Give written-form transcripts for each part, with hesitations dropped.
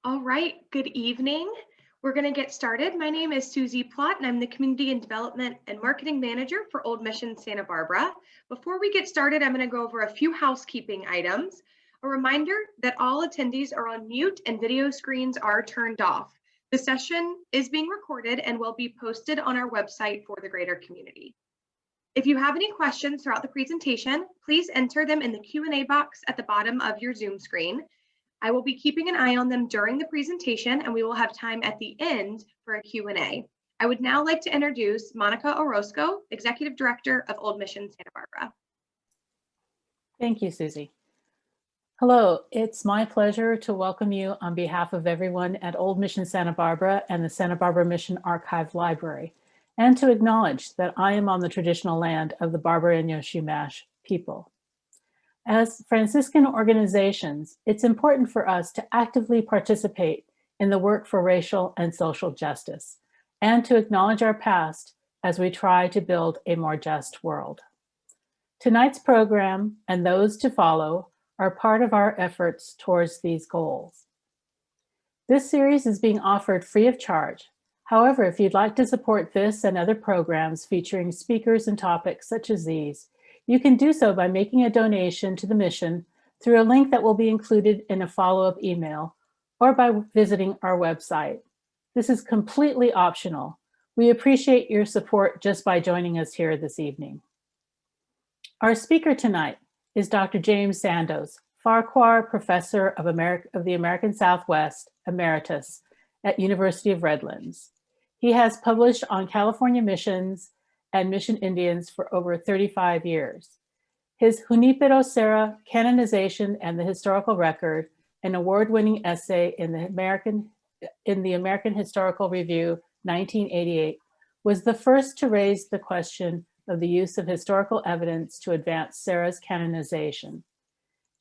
All right, good evening. We're going to get started. My name is Susie Plott, and I'm the Community and Development and Marketing Manager for Old Mission Santa Barbara. Before we get started, I'm going to go over a few housekeeping items. A reminder that all attendees are on mute and video screens are turned off. The session is being recorded and will be posted on our website for the greater community. If you have any questions throughout the presentation, please enter them in the Q&A box at the bottom of your Zoom screen. I will be keeping an eye on them during the presentation, and we will have time at the end for a Q&A. I would now like to introduce Monica Orozco, Executive Director of Old Mission Santa Barbara. Thank you, Susie. Hello, it's my pleasure to welcome you on behalf of everyone at Old Mission Santa Barbara and the Santa Barbara Mission Archive Library, and to acknowledge that I am on the traditional land of the Barbareño Chumash people. As Franciscan organizations, it's important for us to actively participate in the work for racial and social justice, and to acknowledge our past as we try to build a more just world. Tonight's program and those to follow are part of our efforts towards these goals. This series is being offered free of charge. However, if you'd like to support this and other programs featuring speakers and topics such as these, you can do so by making a donation to the mission through a link that will be included in a follow-up email or by visiting our website. This is completely optional. We appreciate your support just by joining us here this evening. Our speaker tonight is Dr. James Sandos, Farquhar Professor of the American Southwest, Emeritus at University of Redlands. He has published on California missions and Mission Indians for over 35 years. His Junipero Serra Canonization and the Historical Record, an award-winning essay in the American Historical Review, 1988, was the first to raise the question of the use of historical evidence to advance Serra's canonization.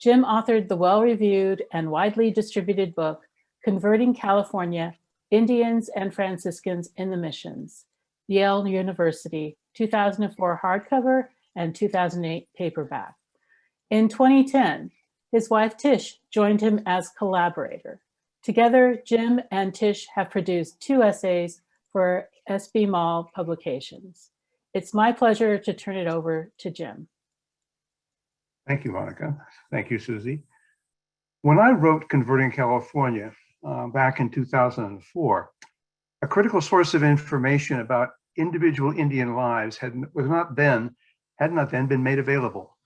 Jim authored the well-reviewed and widely distributed book, Converting California, Indians and Franciscans in the Missions, Yale University, 2004 hardcover and 2008 paperback. In 2010, his wife Tish joined him as collaborator. Together, Jim and Tish have produced 2 essays for SB Mall Publications. It's my pleasure to turn it over to Jim. Thank you, Monica. Thank you, Susie. When I wrote Converting California back in 2004, a critical source of information about individual Indian lives had not then been made available.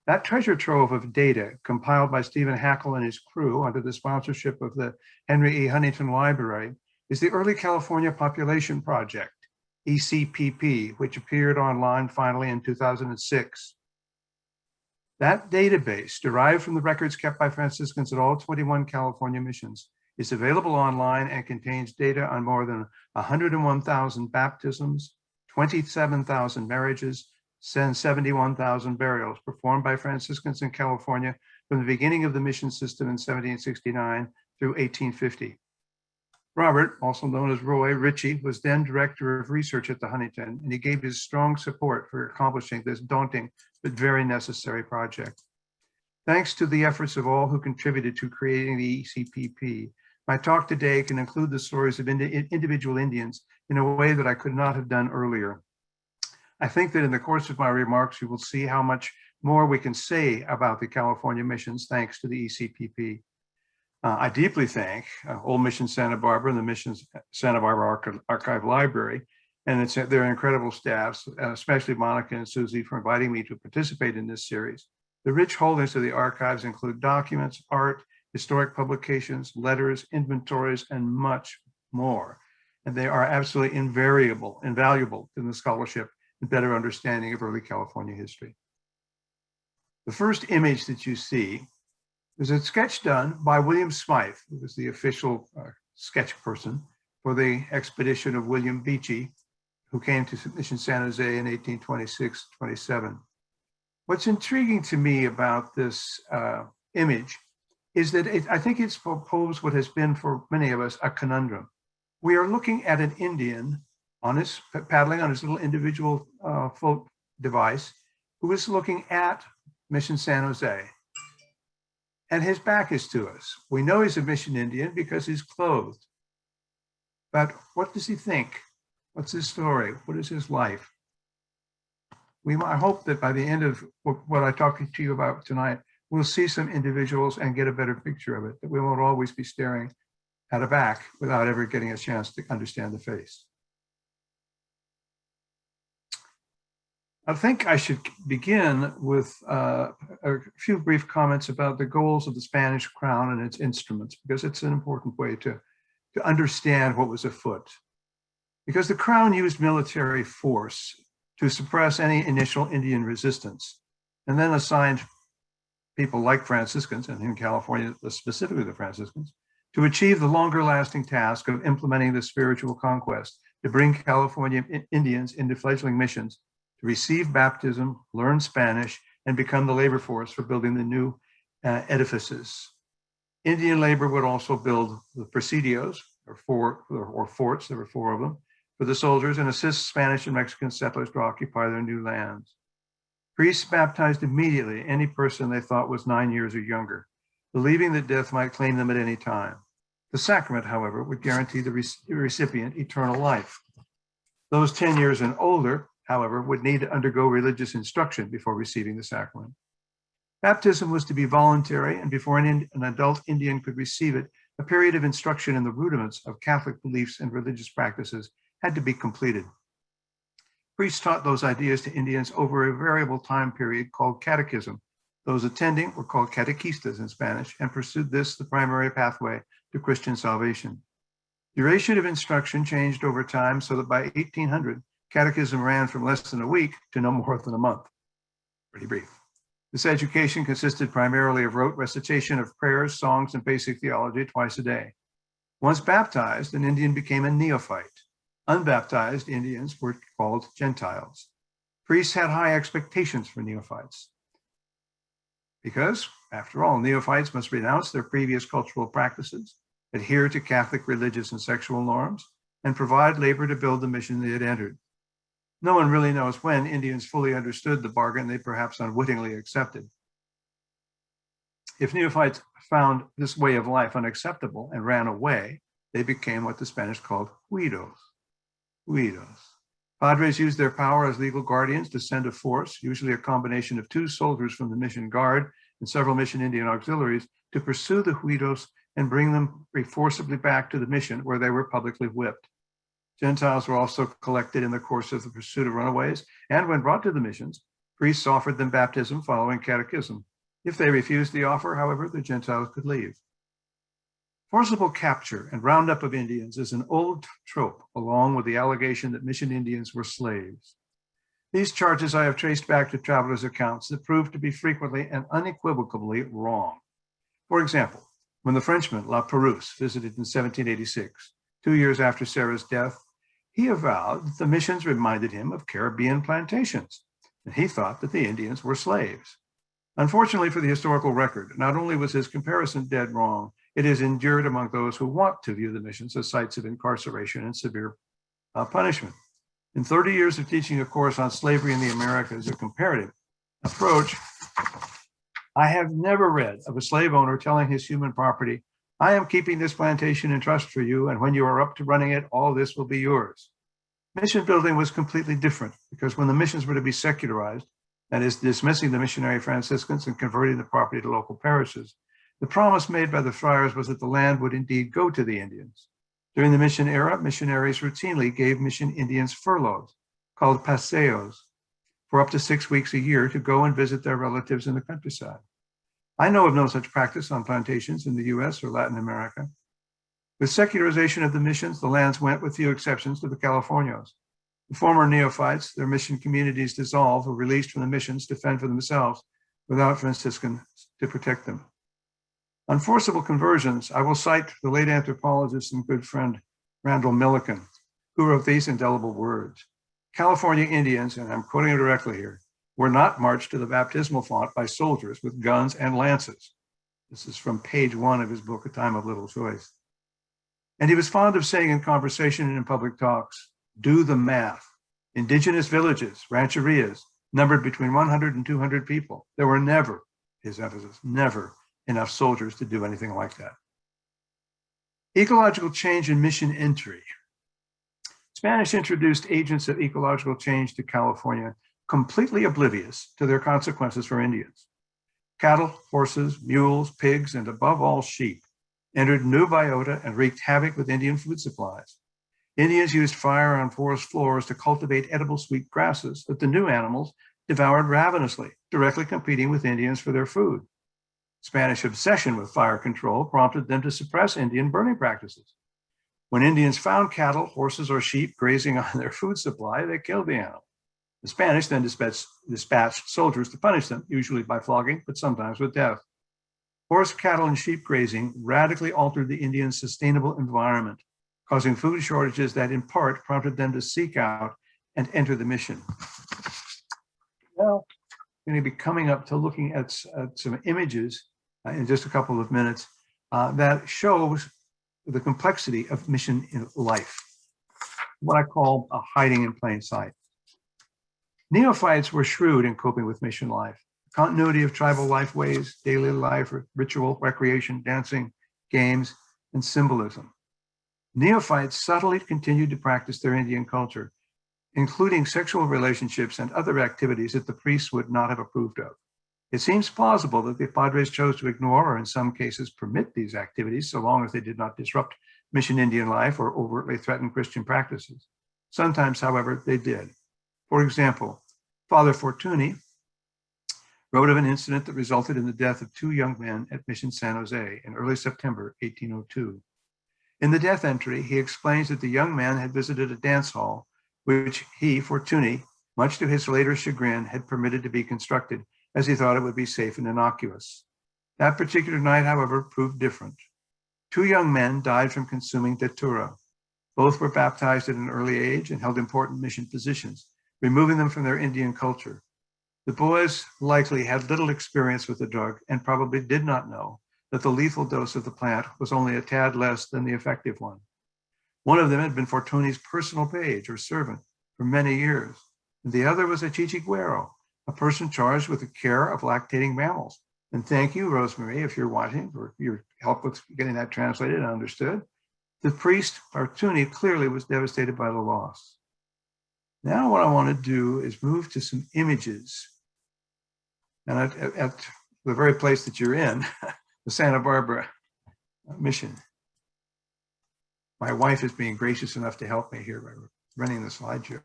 That treasure trove of data compiled by Stephen Hackle and his crew under the sponsorship of the Henry E. Huntington Library is the Early California Population Project, ECPP, which appeared online finally in 2006. That database, derived from the records kept by Franciscans at all 21 California missions, is available online and contains data on more than 101,000 baptisms, 27,000 marriages, and 71,000 burials performed by Franciscans in California from the beginning of the mission system in 1769 through 1850. Robert, also known as Roy Ritchie, was then director of research at the Huntington, and he gave his strong support for accomplishing this daunting but very necessary project. Thanks to the efforts of all who contributed to creating the ECPP, my talk today can include the stories of individual Indians in a way that I could not have done earlier. I think that in the course of my remarks, you will see how much more we can say about the California missions thanks to the ECPP. I deeply thank Old Mission Santa Barbara and the Mission Santa Barbara Archive Library and their incredible staffs, especially Monica and Susie, for inviting me to participate in this series. The rich holdings of the archives include documents, art, historic publications, letters, inventories, and much more. And they are absolutely invaluable in the scholarship and better understanding of early California history. The first image that you see is a sketch done by William Smythe, who was the official sketch person for the expedition of William Beechey, who came to Mission San Jose in 1826-27. What's intriguing to me about this image is that I think it's proposed what has been for many of us a conundrum. We are looking at an Indian paddling on his little individual float device, who is looking at Mission San Jose. and his back is to us. We know he's a mission Indian because he's clothed. But what does he think? What's his story? What is his life? I hope that by the end of what I talked to you about tonight, we'll see some individuals and get a better picture of it, that we won't always be staring at a back without ever getting a chance to understand the face. I think I should begin with a few brief comments about the goals of the Spanish crown and its instruments, because it's an important way to understand what was afoot. Because the crown used military force to suppress any initial Indian resistance, and then assigned people like Franciscans, and in California, specifically the Franciscans, to achieve the longer lasting task of implementing the spiritual conquest, to bring California Indians into fledgling missions, to receive baptism, learn Spanish, and become the labor force for building the new edifices. Indian labor would also build the presidios, or forts, there were 4 of them, for the soldiers, and assist Spanish and Mexican settlers to occupy their new lands. Priests baptized immediately any person they thought was 9 years or younger, believing that death might claim them at any time. The sacrament, however, would guarantee the recipient eternal life. Those 10 years and older, however, would need to undergo religious instruction before receiving the sacrament. Baptism was to be voluntary, and before an adult Indian could receive it, a period of instruction in the rudiments of Catholic beliefs and religious practices had to be completed. Priests taught those ideas to Indians over a variable time period called catechism. Those attending were called catequistas in Spanish, and pursued this the primary pathway to Christian salvation. Duration of instruction changed over time, so that by 1800, catechism ran from less than a week to no more than a month. Pretty brief. This education consisted primarily of rote recitation of prayers, songs, and basic theology twice a day. Once baptized, an Indian became a neophyte. Unbaptized Indians were called Gentiles. Priests had high expectations for neophytes, because, after all, neophytes must renounce their previous cultural practices, adhere to Catholic religious and sexual norms, and provide labor to build the mission they had entered. No one really knows when Indians fully understood the bargain they perhaps unwittingly accepted. If neophytes found this way of life unacceptable and ran away, they became what the Spanish called huidos. Padres used their power as legal guardians to send a force, usually a combination of 2 soldiers from the mission guard and several mission Indian auxiliaries, to pursue the huidos and bring them forcibly back to the mission, where they were publicly whipped. Gentiles were also collected in the course of the pursuit of runaways, and when brought to the missions, priests offered them baptism following catechism. If they refused the offer, however, the Gentiles could leave. Forcible capture and roundup of Indians is an old trope, along with the allegation that mission Indians were slaves. These charges I have traced back to travelers' accounts that proved to be frequently and unequivocally wrong. For example, when the Frenchman La Perouse visited in 1786, 2 years after Sarah's death, he avowed that the missions reminded him of Caribbean plantations, and he thought that the Indians were slaves. Unfortunately for the historical record, not only was his comparison dead wrong, it is endured among those who want to view the missions as sites of incarceration and severe punishment. In 30 years of teaching a course on slavery in the Americas, a comparative approach, I have never read of a slave owner telling his human property, "I am keeping this plantation in trust for you, and when you are up to running it, all this will be yours." Mission building was completely different, because when the missions were to be secularized, that is, dismissing the missionary Franciscans and converting the property to local parishes, the promise made by the friars was that the land would indeed go to the Indians. During the mission era, missionaries routinely gave mission Indians furloughs, called paseos, for up to 6 weeks a year to go and visit their relatives in the countryside. I know of no such practice on plantations in the US or Latin America. With secularization of the missions, the lands went, with few exceptions, to the Californios. The former neophytes, their mission communities dissolved or released from the missions to fend for themselves without Franciscans to protect them. On forcible conversions, I will cite the late anthropologist and good friend Randall Milliken, who wrote these indelible words. California Indians, and I'm quoting him directly here, were not marched to the baptismal font by soldiers with guns and lances. This is from page 1 of his book, A Time of Little Choice. And he was fond of saying in conversation and in public talks, do the math. Indigenous villages, rancherias, numbered between 100 and 200 people. There were never, his emphasis, never enough soldiers to do anything like that. Ecological change and mission entry. Spanish introduced agents of ecological change to California, completely oblivious to their consequences for Indians. Cattle, horses, mules, pigs, and above all sheep entered new biota and wreaked havoc with Indian food supplies. Indians used fire on forest floors to cultivate edible sweet grasses that the new animals devoured ravenously, directly competing with Indians for their food. Spanish obsession with fire control prompted them to suppress Indian burning practices. When Indians found cattle, horses, or sheep grazing on their food supply, they killed the animal. The Spanish then dispatched soldiers to punish them, usually by flogging, but sometimes with death. Horse, cattle, and sheep grazing radically altered the Indians' sustainable environment, causing food shortages that in part prompted them to seek out and enter the mission. Well, I'm going to be coming up to looking at some images in just a couple of minutes that shows the complexity of mission in life, what I call a hiding in plain sight. Neophytes were shrewd in coping with mission life. Continuity of tribal life ways, daily life, ritual, recreation, dancing, games, and symbolism. Neophytes subtly continued to practice their Indian culture, including sexual relationships and other activities that the priests would not have approved of. It seems plausible that the padres chose to ignore or in some cases permit these activities so long as they did not disrupt mission Indian life or overtly threaten Christian practices. Sometimes, however, they did. For example, Father Fortuny wrote of an incident that resulted in the death of 2 young men at Mission San Jose in early September 1802. In the death entry, he explains that the young man had visited a dance hall, which he, Fortuny, much to his later chagrin, had permitted to be constructed, as he thought it would be safe and innocuous. That particular night, however, proved different. 2 young men died from consuming datura. Both were baptized at an early age and held important mission positions, removing them from their Indian culture. The boys likely had little experience with the drug and probably did not know that the lethal dose of the plant was only a tad less than the effective one. One of them had been Fortuny's personal page or servant for many years, and the other was a chichiguero, a person charged with the care of lactating mammals. And thank you, Rosemary, if you're watching, for your help with getting that translated and understood. The priest, Fortuny, clearly was devastated by the loss. Now what I want to do is move to some images. And at the very place that you're in, the Santa Barbara mission. My wife is being gracious enough to help me here by running the slideshow.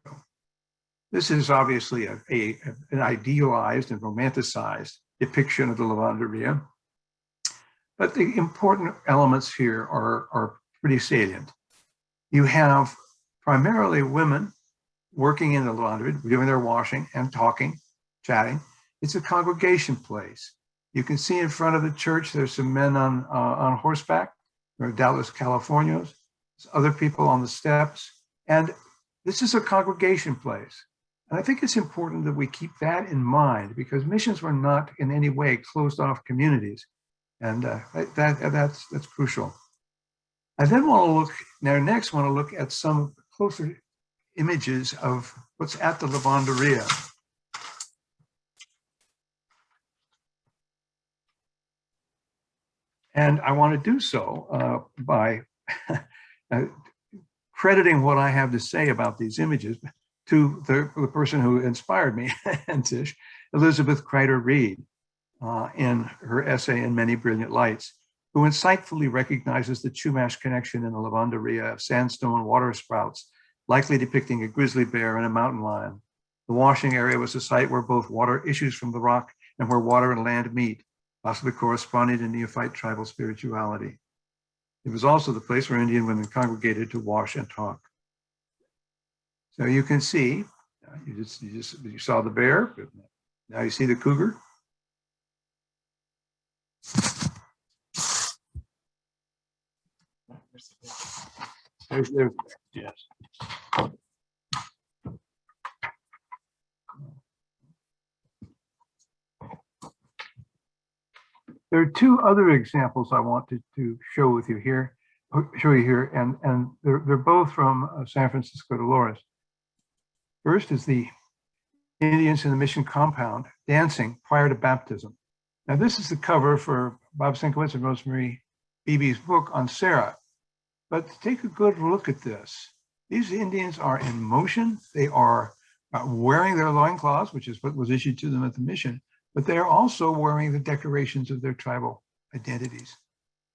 This is obviously an idealized and romanticized depiction of the lavanderia. But the important elements here are pretty salient. You have primarily women working in the laundry, doing their washing and talking, chatting. It's a congregation place. You can see in front of the church, there's some men on horseback. There are doubtless Californios. There's other people on the steps. And this is a congregation place. And I think it's important that we keep that in mind because missions were not in any way closed off communities. And that's crucial. I then next want to look at some closer images of what's at the lavanderia. And I want to do so by crediting what I have to say about these images to the person who inspired me, Tish, Elizabeth Kreider-Reed, in her essay In Many Brilliant Lights, who insightfully recognizes the Chumash connection in the lavanderia of sandstone water sprouts, likely depicting a grizzly bear and a mountain lion. The washing area was a site where both water issues from the rock and where water and land meet, possibly corresponding to neophyte tribal spirituality. It was also the place where Indian women congregated to wash and talk. So you can see, you saw the bear, now you see the cougar. There's yes. There are 2 other examples I want to show you here, and they're both from San Francisco Dolores. First is the Indians in the mission compound dancing prior to baptism. Now this is the cover for Bob Sienkiewicz and Rosemary Beebe's book on Sarah. But take a good look at this. These Indians are in motion. They are wearing their loincloths, which is what was issued to them at the mission, but they are also wearing the decorations of their tribal identities.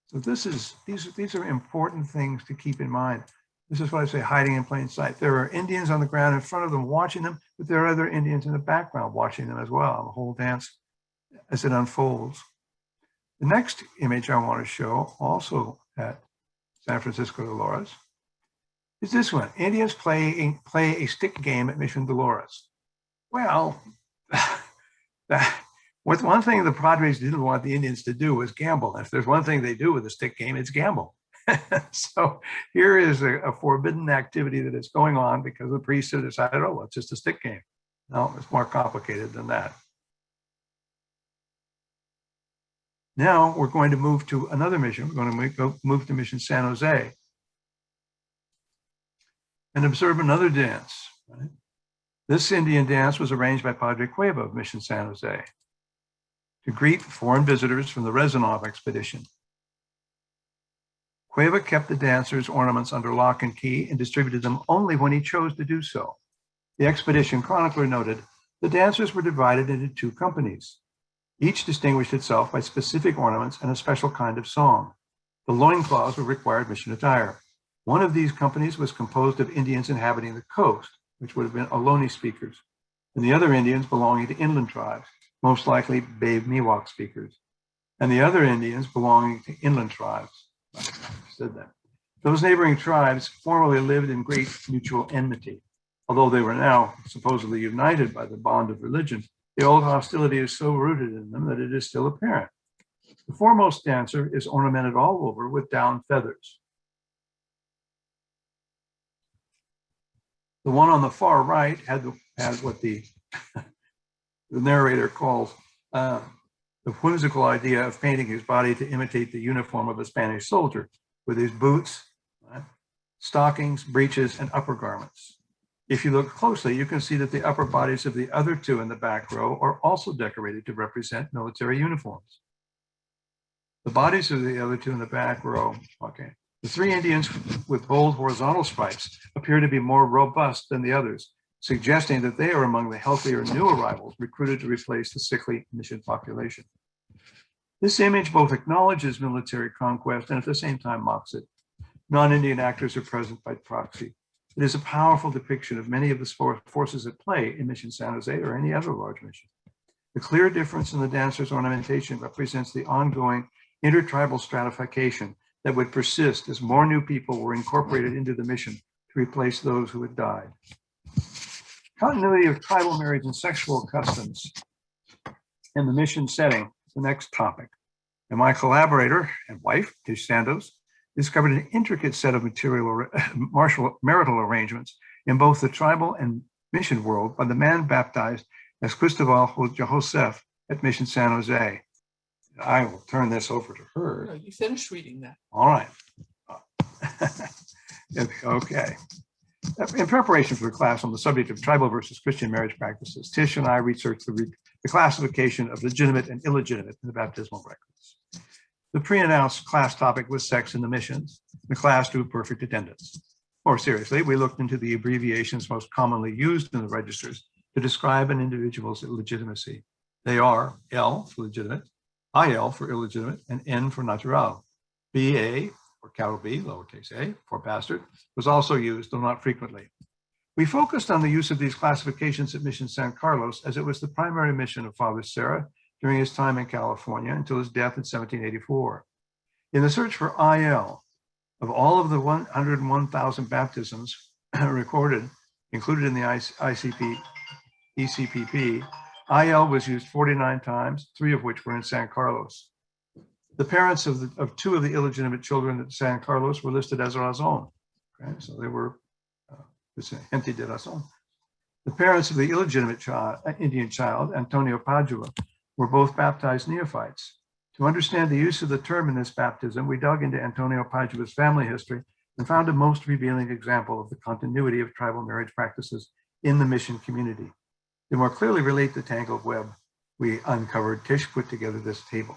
So these are important things to keep in mind. This is what I say, hiding in plain sight. There are Indians on the ground in front of them watching them, but there are other Indians in the background watching them as well, the whole dance as it unfolds. The next image I want to show, also at San Francisco Dolores, is this one. Indians play a stick game at Mission Dolores. Well, one thing the Padres didn't want the Indians to do was gamble. If there's one thing they do with a stick game, it's gamble. So here is a forbidden activity that is going on because the priests have decided, oh, well, it's just a stick game. No, it's more complicated than that. Now we're going to move to another mission. We're going to move to Mission San Jose and observe another dance. Right? This Indian dance was arranged by Padre Cueva of Mission San Jose to greet foreign visitors from the Rezanov expedition. Cueva kept the dancers' ornaments under lock and key and distributed them only when he chose to do so. The expedition chronicler noted, the dancers were divided into 2 companies. Each distinguished itself by specific ornaments and a special kind of song. The loincloths were required mission attire. One of these companies was composed of Indians inhabiting the coast, which would have been Ohlone speakers, and the other Indians belonging to inland tribes, most likely Babe Miwok speakers, and the other Indians belonging to inland tribes. Said that. Those neighboring tribes formerly lived in great mutual enmity. Although they were now supposedly united by the bond of religion, the old hostility is so rooted in them that it is still apparent. The foremost dancer is ornamented all over with down feathers. The one on the far right had what the narrator calls the whimsical idea of painting his body to imitate the uniform of a Spanish soldier, with his boots, stockings, breeches, and upper garments. If you look closely, you can see that the upper bodies of the other 2 in the back row are also decorated to represent military uniforms. The bodies of the other 2 in the back row, okay. The 3 Indians with bold horizontal stripes appear to be more robust than the others, suggesting that they are among the healthier new arrivals recruited to replace the sickly mission population. This image both acknowledges military conquest and at the same time mocks it. Non-Indian actors are present by proxy. It is a powerful depiction of many of the forces at play in Mission San Jose or any other large mission. The clear difference in the dancer's ornamentation represents the ongoing intertribal stratification that would persist as more new people were incorporated into the mission to replace those who had died. Continuity of tribal marriage and sexual customs in the mission setting, the next topic. And my collaborator and wife, Tish Sandos, discovered an intricate set of marital arrangements in both the tribal and mission world by the man baptized as Cristobal Joseph at Mission San Jose. I will turn this over to her. No, you finished reading that. All right. Okay. In preparation for the class on the subject of tribal versus Christian marriage practices, Tish and I researched the classification of legitimate and illegitimate in the baptismal records. The pre-announced class topic was sex in the missions. The class drew perfect attendance. More seriously, we looked into the abbreviations most commonly used in the registers to describe an individual's legitimacy. They are L for legitimate, IL for illegitimate, and N for natural. BA, or capital B, lowercase a, for bastard, was also used, though not frequently. We focused on the use of these classifications at Mission San Carlos, as it was the primary mission of Father Serra during his time in California until his death in 1784. In the search for IL, of all of the 101,000 baptisms recorded, included in the ECPP, IL was used 49 times, 3 of which were in San Carlos. The parents of 2 of the illegitimate children at San Carlos were listed as razón. Okay? So they were gente de razón. The parents of the illegitimate Indian child, Antonio Padua, were both baptized neophytes. To understand the use of the term in this baptism, we dug into Antonio Padua's family history and found a most revealing example of the continuity of tribal marriage practices in the mission community. To more clearly relate the tangled web we uncovered, Tish put together this table.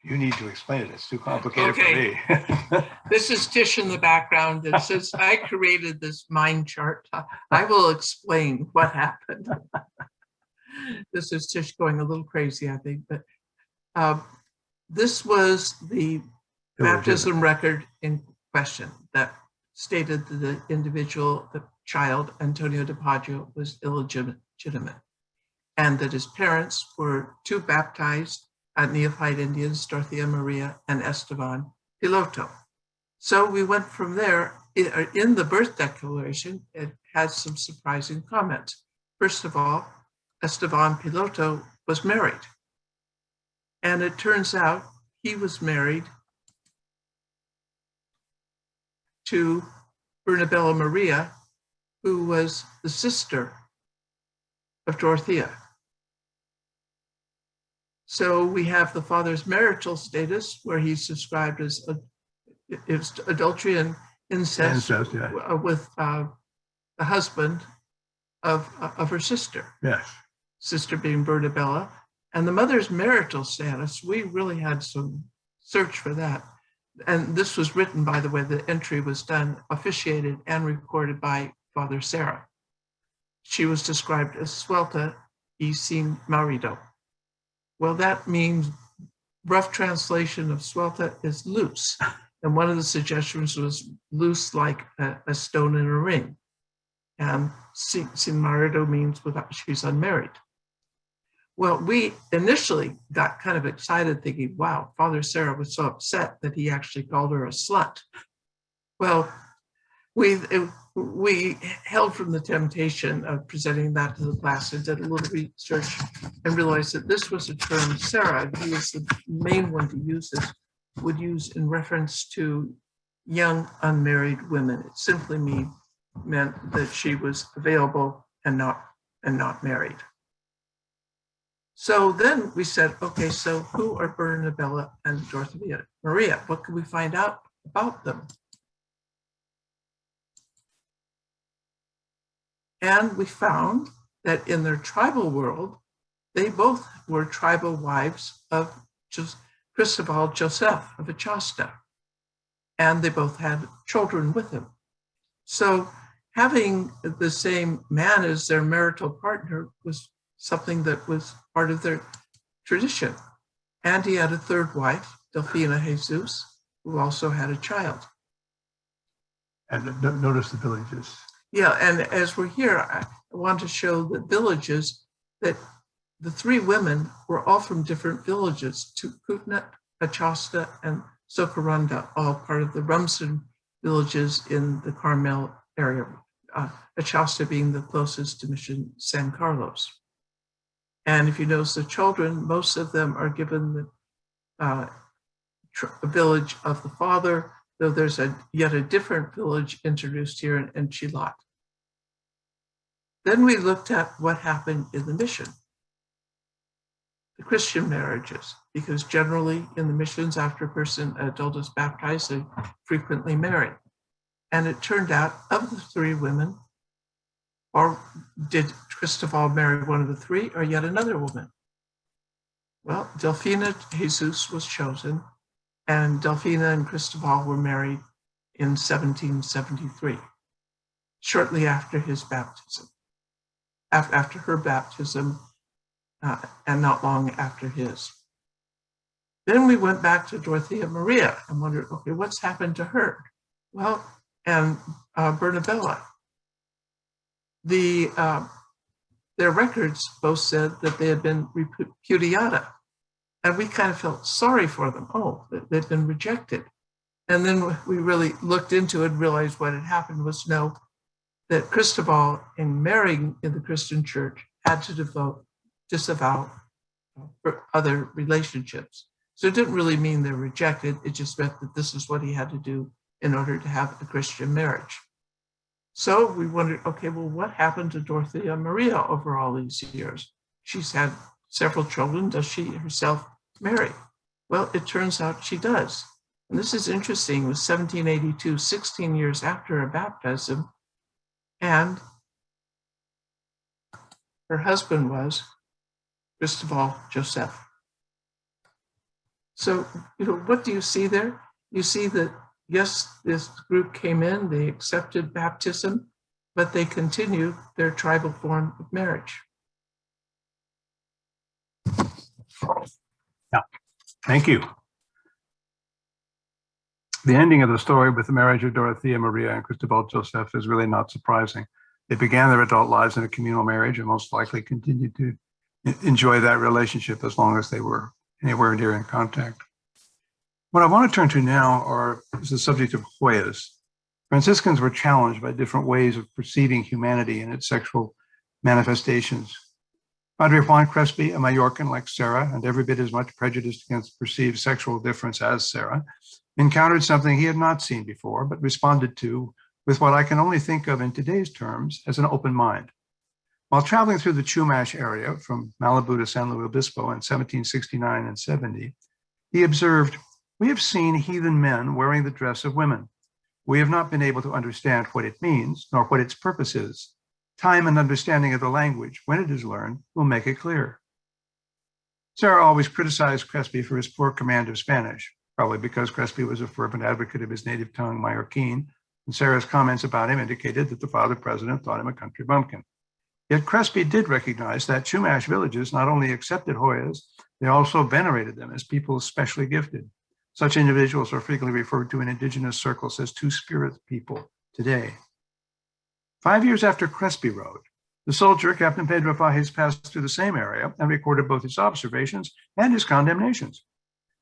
You need to explain it. It's too complicated Okay. for me. This is Tish in the background, and since I created this mind chart, I will explain what happened. This is Tish going a little crazy, I think, but this was the baptism record in question that stated that the individual, the child, Antonio de Paggio, was illegitimate, and that his parents were two baptized neophyte Indians, Dorothea Maria and Esteban Piloto. So we went from there. In the birth declaration, it had some surprising comments. First of all, Esteban Piloto was married. And it turns out he was married to Bernabella Maria, who was the sister of Dorothea. So we have the father's marital status, where he's described as adultery and incest yeah. with the husband of her sister. Yes. Sister being Bernabella. And the mother's marital status, we really had some search for that. And this was written, by the way, the entry was done, officiated and recorded by Father Sarah. She was described as suelta y sin marido. Well, that means, rough translation of suelta is loose. And one of the suggestions was loose like a stone in a ring. And sin marido means without, she's unmarried. Well, we initially got kind of excited thinking, wow, Father Sarah was so upset that he actually called her a slut. Well, we held from the temptation of presenting that to the class and did a little research and realized that this was a term Sarah, who was the main one to use this, would use in reference to young unmarried women. It simply meant that she was available and not married. So then we said, okay, so who are Bernabella and Dorothea Maria? What can we find out about them? And we found that in their tribal world, they both were tribal wives of Cristobal Joseph of Achasta, and they both had children with him. So having the same man as their marital partner was something that was part of their tradition. And he had a third wife, Delfina Jesus, who also had a child. And notice the villages. Yeah, and as we're here, I want to show the villages, that the three women were all from different villages, Tukutnat, Achasta, and Socorunda, all part of the Rumsen villages in the Carmel area, Achasta being the closest to Mission San Carlos. And if you notice the children, most of them are given the village of the father, though there's yet a different village introduced here in Chilat. Then we looked at what happened in the mission, the Christian marriages, because generally in the missions, after an adult is baptized, they frequently marry. And it turned out, of the three women, or did Cristobal marry one of the three, or yet another woman? Well, Delfina Jesus was chosen, and Delfina and Cristobal were married in 1773, shortly after his baptism, after her baptism, and not long after his. Then we went back to Dorothea Maria and wondered, okay, what's happened to her? Well, and Bernabella. Their records both said that they had been repudiata, and we kind of felt sorry for them. Oh, they'd been rejected. And then we really looked into it and realized what had happened was that Cristobal, in marrying in the Christian church, had to disavow other relationships. So it didn't really mean they're rejected. It just meant that this is what he had to do in order to have a Christian marriage. So we wondered, okay, well, what happened to Dorothea Maria over all these years? She's had several children. Does she herself marry? Well, it turns out she does. And this is interesting. It was 1782, 16 years after her baptism. And her husband was Cristobal Joseph. So, what do you see there? You see that, yes, this group came in, they accepted baptism, but they continued their tribal form of marriage. Yeah, thank you. The ending of the story with the marriage of Dorothea Maria and Cristobal Joseph is really not surprising. They began their adult lives in a communal marriage and most likely continued to enjoy that relationship as long as they were anywhere near in contact. What I want to turn to now is the subject of Hoyas. Franciscans were challenged by different ways of perceiving humanity and its sexual manifestations. Padre Juan Crespi, a Mallorcan like Sarah, and every bit as much prejudiced against perceived sexual difference as Sarah, encountered something he had not seen before, but responded to with what I can only think of in today's terms as an open mind. While traveling through the Chumash area from Malibu to San Luis Obispo in 1769 and 70, he observed, "We have seen heathen men wearing the dress of women. We have not been able to understand what it means, nor what its purpose is. Time and understanding of the language, when it is learned, will make it clear." Sarah always criticized Crespi for his poor command of Spanish, probably because Crespi was a fervent advocate of his native tongue, Mallorquin, and Sarah's comments about him indicated that the father president thought him a country bumpkin. Yet Crespi did recognize that Chumash villages not only accepted Hoyas, they also venerated them as people especially gifted. Such individuals are frequently referred to in indigenous circles as two-spirit people today. 5 years after Crespi wrote, the soldier, Captain Pedro Fages, passed through the same area and recorded both his observations and his condemnations.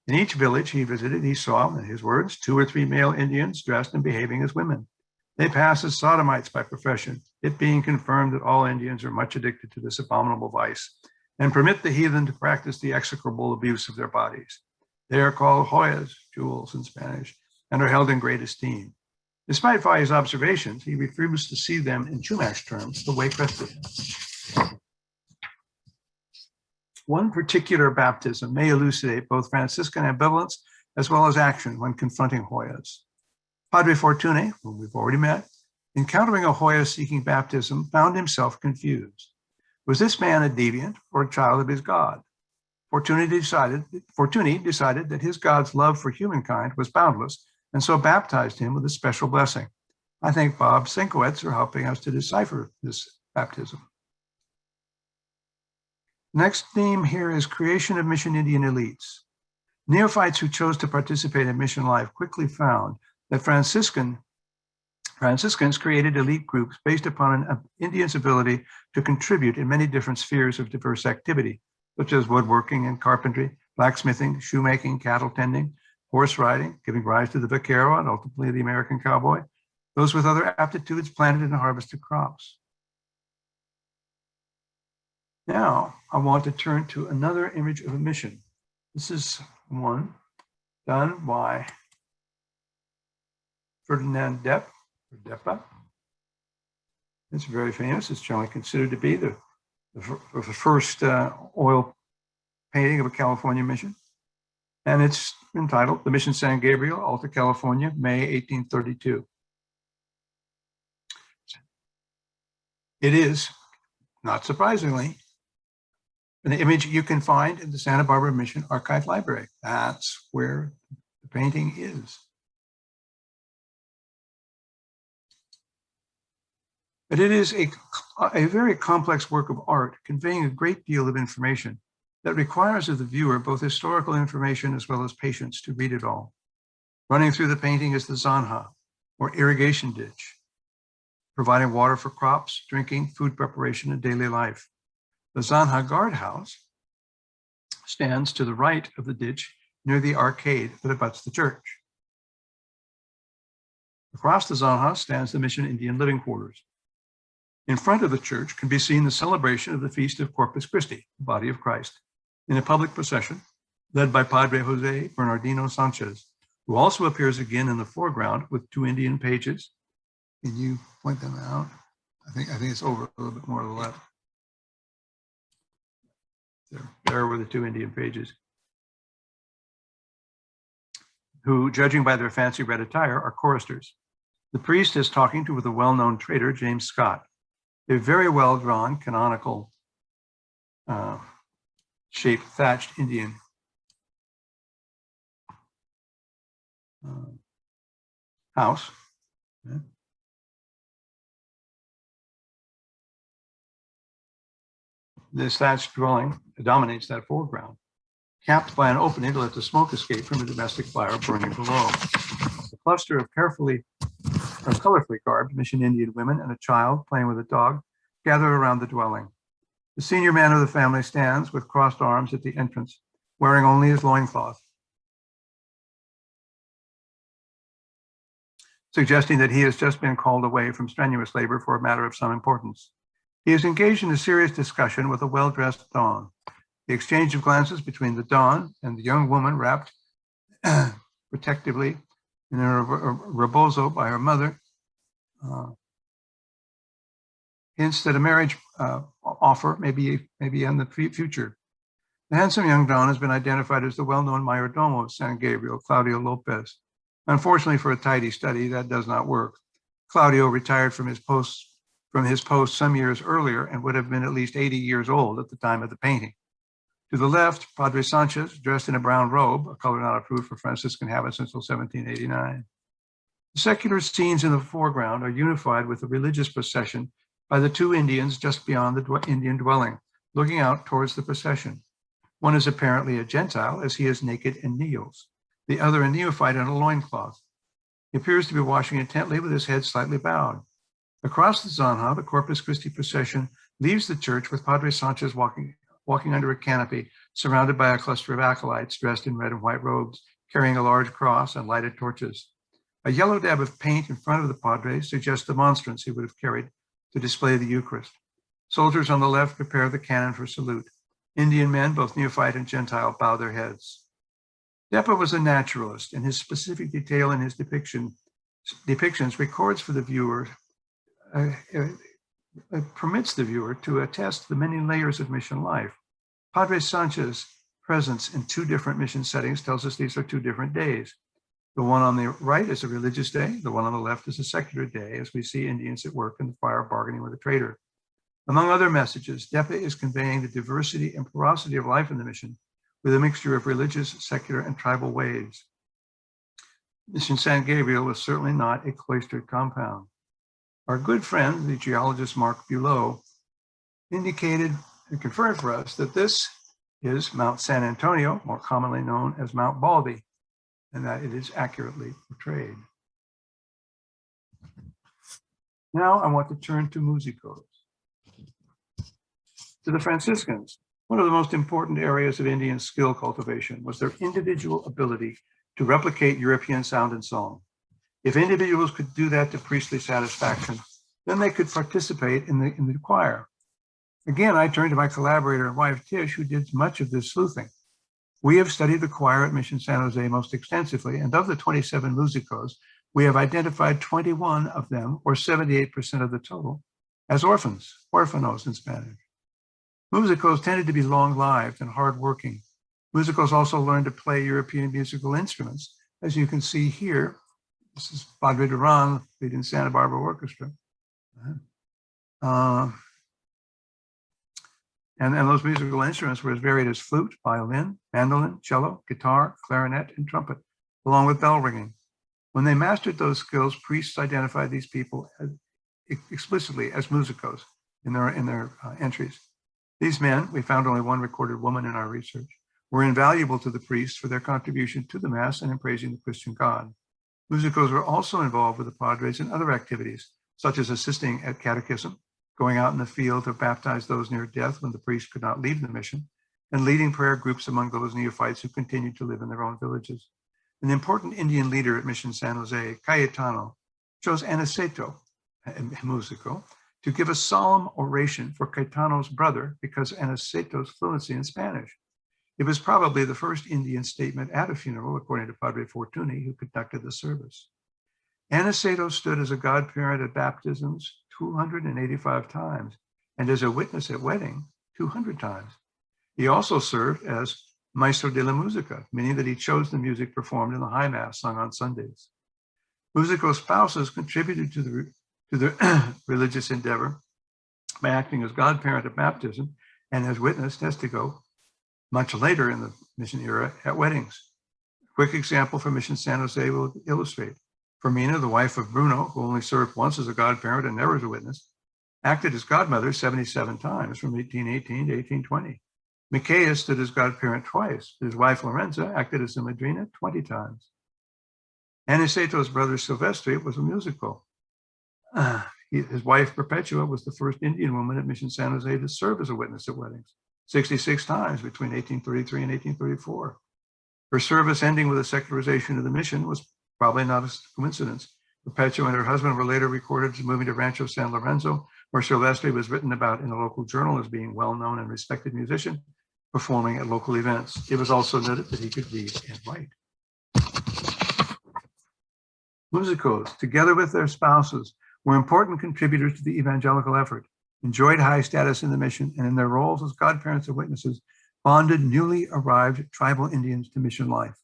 In each village he visited, he saw, in his words, 2 or 3 male Indians dressed and behaving as women. They pass as sodomites by profession, it being confirmed that all Indians are much addicted to this abominable vice, and permit the heathen to practice the execrable abuse of their bodies. They are called Hoyas, jewels in Spanish, and are held in great esteem. Despite Fages' observations, he refused to see them in Chumash terms the way Crespi did. One particular baptism may elucidate both Franciscan ambivalence as well as action when confronting Hoyas. Padre Fortuny, whom we've already met, encountering a Hoya seeking baptism, found himself confused. Was this man a deviant or a child of his God? Fortuny decided that his God's love for humankind was boundless, and so baptized him with a special blessing. I think Bob Sienkiewicz are helping us to decipher this baptism. Next theme here is creation of mission Indian elites. Neophytes who chose to participate in mission life quickly found that Franciscans created elite groups based upon an Indian's ability to contribute in many different spheres of diverse activity, such as woodworking and carpentry, blacksmithing, shoemaking, cattle tending, horse riding, giving rise to the vaquero and ultimately the American cowboy, those with other aptitudes planted and harvested crops. Now, I want to turn to another image of a mission. This is one done by Ferdinand Depa. It's very famous. It's generally considered to be the first oil painting of a California mission. And it's entitled The Mission San Gabriel, Alta California, May 1832. It is, not surprisingly, an image you can find in the Santa Barbara Mission Archive Library. That's where the painting is. But it is a very complex work of art conveying a great deal of information that requires of the viewer both historical information as well as patience to read it all. Running through the painting is the Zanha, or irrigation ditch, providing water for crops, drinking, food preparation, and daily life. The Zanha guardhouse stands to the right of the ditch near the arcade that abuts the church. Across the Zanha stands the Mission Indian living quarters. In front of the church can be seen the celebration of the Feast of Corpus Christi, the body of Christ, in a public procession led by Padre Jose Bernardino Sanchez, who also appears again in the foreground with 2 Indian pages. Can you point them out? I think it's over a little bit more to the left. There were the 2 Indian pages, who, judging by their fancy red attire, are choristers. The priest is talking to the well-known trader, James Scott, a very well-drawn, canonical shaped thatched Indian house. This thatched dwelling dominates that foreground, capped by an opening to let the smoke escape from a domestic fire burning below. A cluster of colorfully garbed Mission Indian women and a child playing with a dog gather around the dwelling. The senior man of the family stands with crossed arms at the entrance, wearing only his loincloth, suggesting that he has just been called away from strenuous labor for a matter of some importance. He is engaged in a serious discussion with a well-dressed Dawn. The exchange of glances between the Dawn and the young woman wrapped protectively in a rebozo by her mother hints that a marriage offer may be in the future. The handsome young Dawn has been identified as the well-known mayordomo of San Gabriel, Claudio Lopez. Unfortunately for a tidy study, that does not work. Claudio retired from his post some years earlier and would have been at least 80 years old at the time of the painting. To the left, Padre Sanchez, dressed in a brown robe, a color not approved for Franciscan habits until 1789. The secular scenes in the foreground are unified with the religious procession by the two Indians just beyond the Indian dwelling, looking out towards the procession. One is apparently a Gentile, as he is naked and kneels. The other a neophyte in a loincloth. He appears to be washing intently with his head slightly bowed. Across the Zanja, the Corpus Christi procession leaves the church with Padre Sanchez walking under a canopy, surrounded by a cluster of acolytes dressed in red and white robes, carrying a large cross and lighted torches. A yellow dab of paint in front of the Padre suggests the monstrance he would have carried to display the Eucharist. Soldiers on the left prepare the cannon for salute. Indian men, both neophyte and Gentile, bow their heads. Depa was a naturalist, and his specific detail in his depictions records for the viewer, permits the viewer to attest the many layers of mission life. Padre Sanchez's presence in two different mission settings tells us these are two different days. The one on the right is a religious day. The one on the left is a secular day, as we see Indians at work in the fire bargaining with a trader. Among other messages, Depa is conveying the diversity and porosity of life in the mission with a mixture of religious, secular, and tribal ways. Mission San Gabriel was certainly not a cloistered compound. Our good friend, the geologist Mark Bulow, indicated and confirmed for us that this is Mount San Antonio, more commonly known as Mount Baldy, and that it is accurately portrayed. Now I want to turn to musicos. To the Franciscans, one of the most important areas of Indian skill cultivation was their individual ability to replicate European sound and song. If individuals could do that to priestly satisfaction, then they could participate in the choir. Again, I turn to my collaborator and wife, Tish, who did much of this sleuthing. We have studied the choir at Mission San Jose most extensively, and of the 27 musicos, we have identified 21 of them, or 78% of the total, as orphans, orfanos in Spanish. Musicos tended to be long-lived and hard-working. Musicos also learned to play European musical instruments. As you can see here, this is Padre Duran leading Santa Barbara Orchestra. And those musical instruments were as varied as flute, violin, mandolin, cello, guitar, clarinet, and trumpet, along with bell ringing. When they mastered those skills, priests identified these people explicitly as musicos in their entries. These men, we found only one recorded woman in our research, were invaluable to the priests for their contribution to the Mass and in praising the Christian God. Musicos were also involved with the Padres in other activities, such as assisting at catechism, going out in the field to baptize those near death when the priest could not leave the mission, and leading prayer groups among those neophytes who continued to live in their own villages. An important Indian leader at Mission San Jose, Cayetano, chose Aniceto, a musico, to give a solemn oration for Cayetano's brother because of Aniceto's fluency in Spanish. It was probably the first Indian statement at a funeral, according to Padre Fortuny, who conducted the service. Aniceto stood as a godparent at baptisms 285 times, and as a witness at wedding 200 times. He also served as Maestro de la Musica, meaning that he chose the music performed in the High Mass sung on Sundays. Musico spouses contributed to the religious endeavor by acting as godparent at baptism and as witness testigo much later in the mission era at weddings. Quick example from Mission San Jose will illustrate. Fermina, the wife of Bruno, who only served once as a godparent and never as a witness, acted as godmother 77 times from 1818 to 1820. Micaeus stood as godparent twice. His wife Lorenza acted as a madrina 20 times. Aniseto's brother Silvestri was a musical. His wife Perpetua was the first Indian woman at Mission San Jose to serve as a witness at weddings, 66 times between 1833 and 1834. Her service ending with the secularization of the mission was probably not a coincidence. Perpetua and her husband were later recorded as moving to Rancho San Lorenzo, where Silvestri was written about in a local journal as being well-known and respected musician, performing at local events. It was also noted that he could read and write. Musicos, together with their spouses, were important contributors to the evangelical effort, enjoyed high status in the mission, and in their roles as godparents and witnesses, bonded newly arrived tribal Indians to mission life.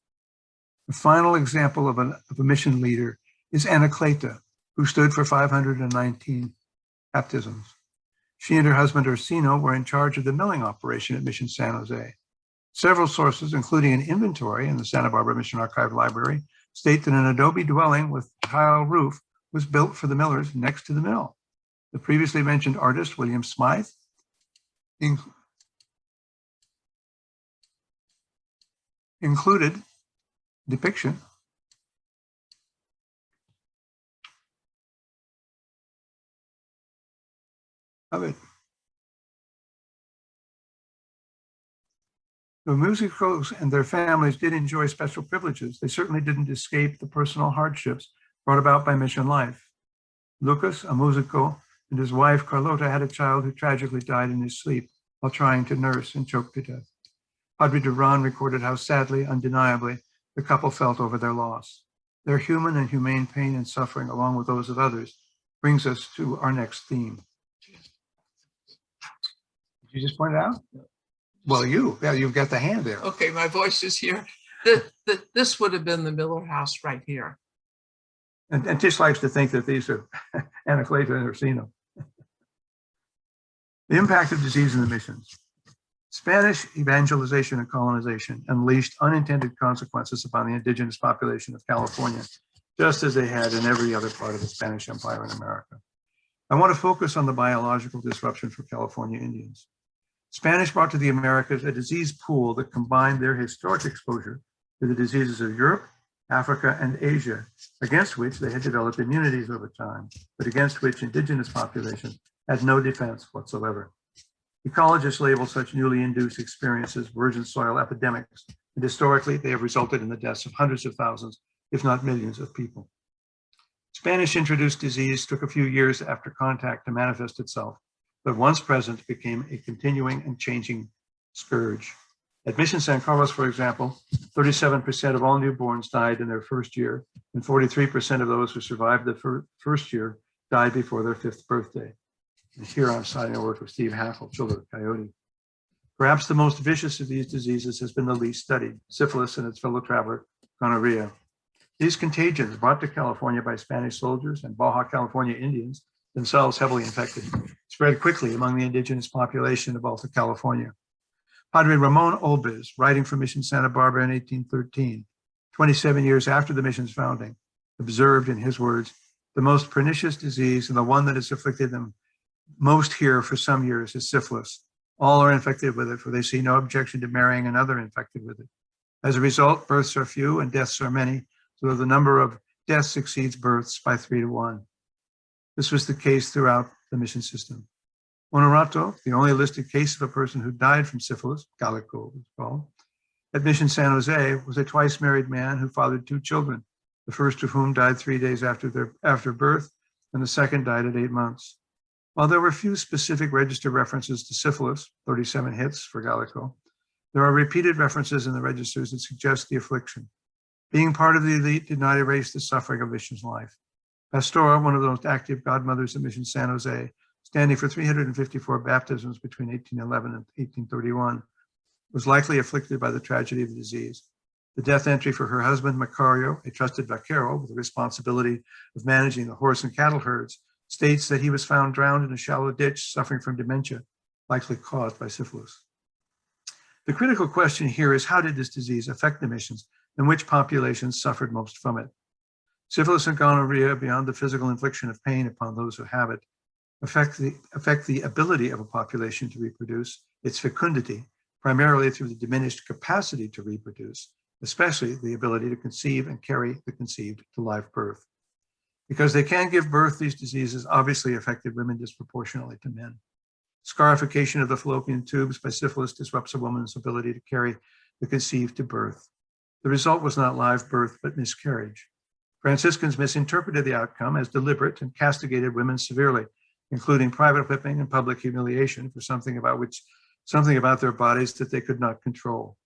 The final example of a mission leader is Anacleta, who stood for 519 baptisms. She and her husband Ursino were in charge of the milling operation at Mission San Jose. Several sources, including an inventory in the Santa Barbara Mission Archive Library, state that an adobe dwelling with tile roof was built for the millers next to the mill. The previously mentioned artist, William Smythe, included depiction of it. The musicos and their families did enjoy special privileges. They certainly didn't escape the personal hardships brought about by mission life. Lucas, a musico, and his wife Carlota had a child who tragically died in his sleep while trying to nurse and choked to death. Padre Duran recorded how sadly, undeniably, the couple felt over their loss. Their human and humane pain and suffering, along with those of others, brings us to our next theme. Did you just point it out? Well, you've got the hand there. Okay, my voice is here. This would have been the Miller house right here. And Tish likes to think that these are Anacleta and Ursino. The impact of disease in the missions. Spanish evangelization and colonization unleashed unintended consequences upon the indigenous population of California, just as they had in every other part of the Spanish Empire in America. I want to focus on the biological disruption for California Indians. Spanish brought to the Americas a disease pool that combined their historic exposure to the diseases of Europe, Africa, and Asia, against which they had developed immunities over time, but against which indigenous populations had no defense whatsoever. Ecologists label such newly induced experiences virgin soil epidemics, and historically they have resulted in the deaths of hundreds of thousands, if not millions of people. Spanish-introduced disease took a few years after contact to manifest itself, but once present became a continuing and changing scourge. At Mission San Carlos, for example, 37% of all newborns died in their first year, and 43% of those who survived the first year died before their 5th birthday. And here I'm citing the work of Steve Hackle, Children of Coyote. Perhaps the most vicious of these diseases has been the least studied, syphilis and its fellow traveler, gonorrhea. These contagions brought to California by Spanish soldiers and Baja California Indians, themselves heavily infected, spread quickly among the indigenous population of Alta California. Padre Ramon Olbes, writing from Mission Santa Barbara in 1813, 27 years after the mission's founding, observed in his words, the most pernicious disease and the one that has afflicted them most here for some years is syphilis. All are infected with it, for they see no objection to marrying another infected with it. As a result, births are few and deaths are many, so that the number of deaths exceeds births by 3 to 1. This was the case throughout the mission system. Honorato, the only listed case of a person who died from syphilis, Calico was called, at Mission San Jose, was a twice married man who fathered 2 children, the first of whom died 3 days after birth, and the second died at 8 months. While there were few specific register references to syphilis, 37 hits for Gallico, there are repeated references in the registers that suggest the affliction. Being part of the elite did not erase the suffering of mission's life. Pastora, one of the most active godmothers at Mission San Jose, standing for 354 baptisms between 1811 and 1831, was likely afflicted by the tragedy of the disease. The death entry for her husband, Macario, a trusted vaquero with the responsibility of managing the horse and cattle herds, states that he was found drowned in a shallow ditch, suffering from dementia, likely caused by syphilis. The critical question here is, how did this disease affect the missions and which populations suffered most from it. Syphilis and gonorrhea, beyond the physical infliction of pain upon those who have it, affect the ability of a population to reproduce, its fecundity, primarily through the diminished capacity to reproduce, especially the ability to conceive and carry the conceived to live birth. Because they can give birth, these diseases obviously affected women disproportionately to men. Scarification of the fallopian tubes by syphilis disrupts a woman's ability to carry the conceived to birth. The result was not live birth, but miscarriage. Franciscans misinterpreted the outcome as deliberate and castigated women severely, including private whipping and public humiliation for something about their bodies that they could not control.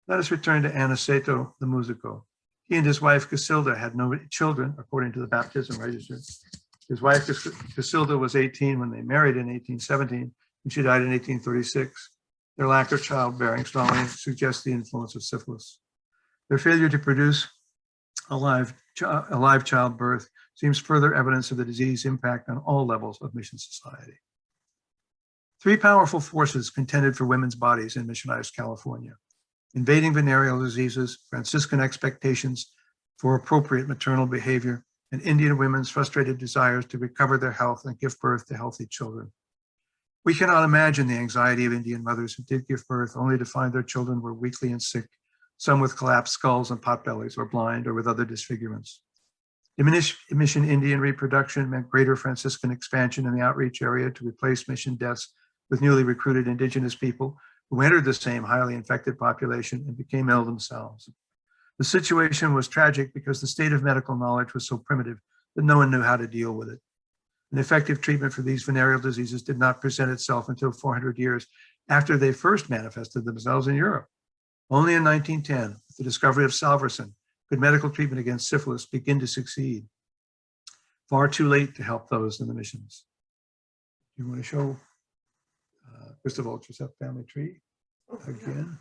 Let us return to Aniceto the Musico. He and his wife Casilda had no children, according to the baptism register. His wife Casilda was 18 when they married in 1817, and she died in 1836. Their lack of childbearing strongly suggests the influence of syphilis. Their failure to produce a live childbirth seems further evidence of the disease impact on all levels of mission society. Three powerful forces contended for women's bodies in missionized California: invading venereal diseases, Franciscan expectations for appropriate maternal behavior, and Indian women's frustrated desires to recover their health and give birth to healthy children. We cannot imagine the anxiety of Indian mothers who did give birth only to find their children were weakly and sick, some with collapsed skulls and potbellies, or blind, or with other disfigurements. Diminished mission Indian reproduction meant greater Franciscan expansion in the outreach area to replace mission deaths with newly recruited indigenous people who entered the same highly infected population and became ill themselves. The situation was tragic because the state of medical knowledge was so primitive that no one knew how to deal with it. An effective treatment for these venereal diseases did not present itself until 400 years after they first manifested themselves in Europe. Only in 1910, with the discovery of salvarsan, could medical treatment against syphilis begin to succeed. Far too late to help those in the missions. Do you want to show Christopher Joseph family tree again?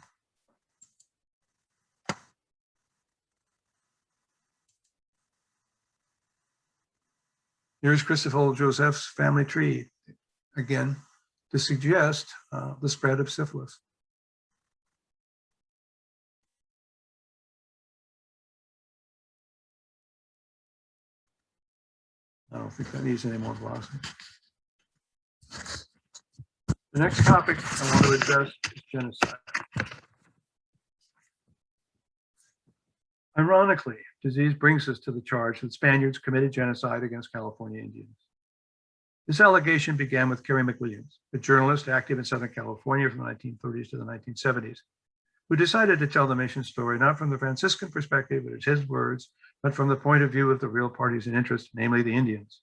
Here's Christopher Joseph's family tree, again, to suggest the spread of syphilis. I don't think that needs any more glossing. The next topic I want to address is genocide. Ironically, disease brings us to the charge that Spaniards committed genocide against California Indians. This allegation began with Kerry McWilliams, a journalist active in Southern California from the 1930s to the 1970s, who decided to tell the mission story not from the Franciscan perspective, but it's his words, but from the point of view of the real parties in interest, namely the Indians.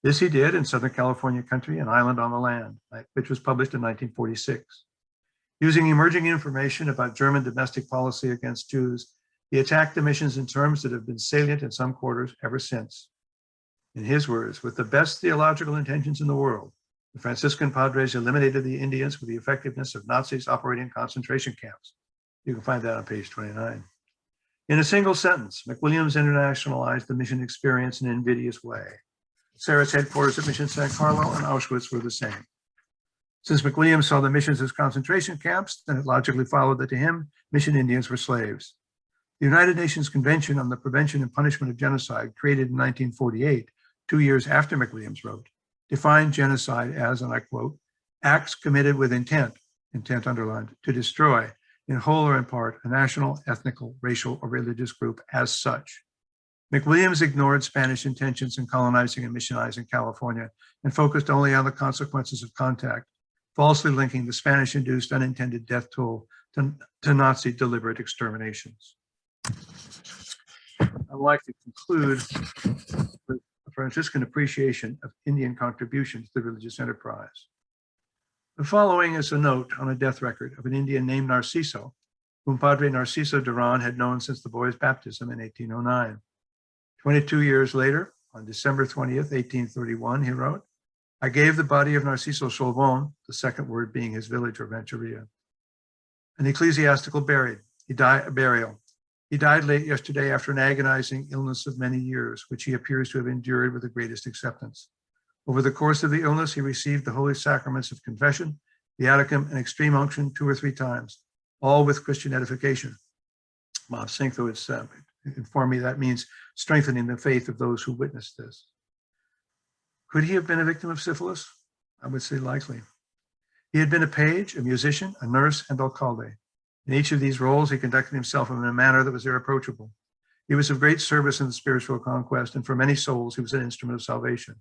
This he did in Southern California Country, An Island on the Land, which was published in 1946. Using emerging information about German domestic policy against Jews, he attacked the missions in terms that have been salient in some quarters ever since. In his words, with the best theological intentions in the world, the Franciscan padres eliminated the Indians with the effectiveness of Nazis operating concentration camps. You can find that on page 29. In a single sentence, McWilliams internationalized the mission experience in an invidious way. Sarah's headquarters at Mission San Carlo and Auschwitz were the same. Since McWilliams saw the missions as concentration camps, then it logically followed that to him, mission Indians were slaves. The United Nations Convention on the Prevention and Punishment of Genocide, created in 1948, 2 years after McWilliams wrote, defined genocide as, and I quote, acts committed with intent underlined, to destroy, in whole or in part, a national, ethnical, racial, or religious group as such. McWilliams ignored Spanish intentions in colonizing and missionizing California and focused only on the consequences of contact, falsely linking the Spanish-induced unintended death toll to Nazi deliberate exterminations. I'd like to conclude with a Franciscan appreciation of Indian contributions to the religious enterprise. The following is a note on a death record of an Indian named Narciso, whom Padre Narciso Duran had known since the boy's baptism in 1809. 22 years later, on December 20th, 1831, he wrote, I gave the body of Narciso Solvon, the second word being his village or rancheria, an ecclesiastical burial. He died late yesterday after an agonizing illness of many years, which he appears to have endured with the greatest acceptance. Over the course of the illness, he received the holy sacraments of confession, viaticum, and extreme unction 2 or 3 times, all with Christian edification. Sinkto has informed me that means strengthening the faith of those who witnessed this. Could he have been a victim of syphilis? I would say likely. He had been a page, a musician, a nurse, and alcalde. In each of these roles, he conducted himself in a manner that was irreproachable. He was of great service in the spiritual conquest, and for many souls, he was an instrument of salvation.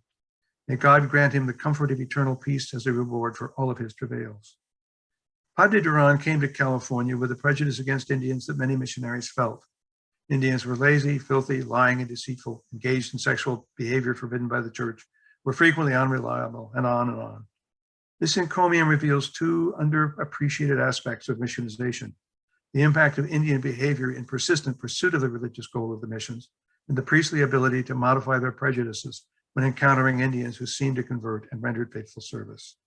May God grant him the comfort of eternal peace as a reward for all of his travails. Padre Duran came to California with a prejudice against Indians that many missionaries felt. Indians were lazy, filthy, lying, and deceitful, engaged in sexual behavior forbidden by the church, were frequently unreliable, and on and on. This encomium reveals two underappreciated aspects of missionization: the impact of Indian behavior in persistent pursuit of the religious goal of the missions, and the priestly ability to modify their prejudices when encountering Indians who seemed to convert and rendered faithful service.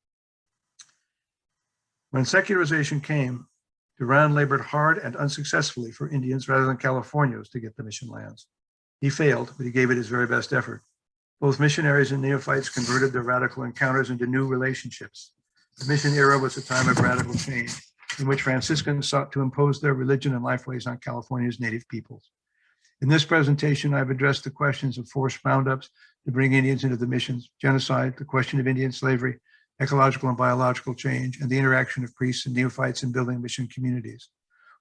When secularization came, Duran labored hard and unsuccessfully for Indians rather than Californios to get the mission lands. He failed, but he gave it his very best effort. Both missionaries and neophytes converted their radical encounters into new relationships. The mission era was a time of radical change, in which Franciscans sought to impose their religion and lifeways on California's native peoples. In this presentation, I've addressed the questions of forced roundups to bring Indians into the missions, genocide, the question of Indian slavery, ecological and biological change, and the interaction of priests and neophytes in building mission communities.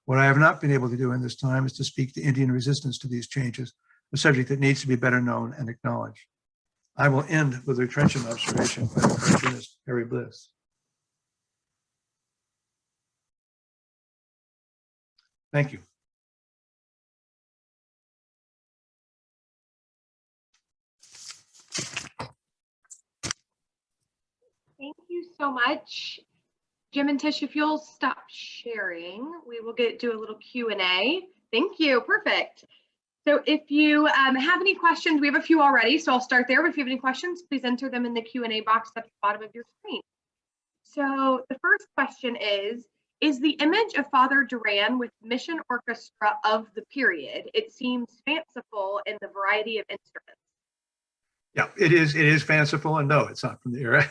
What I have not been able to do in this time is to speak to Indian resistance to these changes, a subject that needs to be better known and acknowledged. I will end with a retrenchment observation by the cartoonist Harry Bliss. Thank you. Thank you so much. Jim and Tish, if you'll stop sharing, we will do a little Q&A. Thank you, perfect. So if you have any questions, we have a few already, so I'll start there. But if you have any questions, please enter them in the Q&A box at the bottom of your screen. So the first question is the image of Father Duran with mission orchestra of the period? It seems fanciful in the variety of instruments. Yeah, it is fanciful, and no, it's not from the era.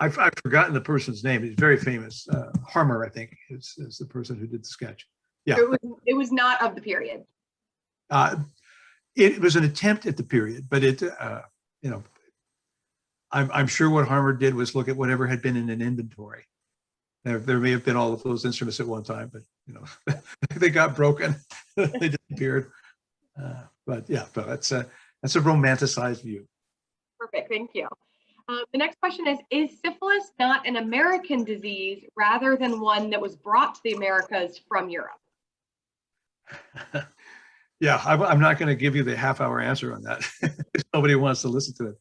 I've forgotten the person's name. He's very famous. Harmer, I think, is the person who did the sketch. Yeah, it was not of the period. It was an attempt at the period, but it, you know, I'm sure what Harmer did was look at whatever had been in an inventory. There may have been all of those instruments at one time, but you know, they got broken, they disappeared. But yeah, but that's a romanticized view. Perfect, thank you. The next question is syphilis not an American disease rather than one that was brought to the Americas from Europe? Yeah, I'm not going to give you the half-hour answer on that. Nobody wants to listen to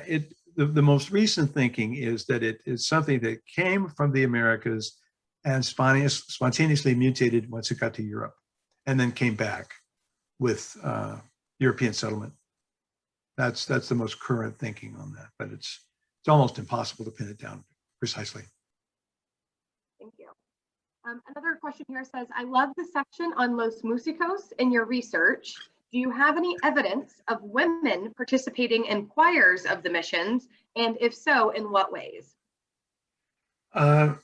it. The most recent thinking is that it is something that came from the Americas and spontaneously mutated once it got to Europe, and then came back with European settlement. That's the most current thinking on that, but it's almost impossible to pin it down precisely. Thank you. Another question here says, I love the section on Los Músicos in your research. Do you have any evidence of women participating in choirs of the missions? And if so, in what ways? There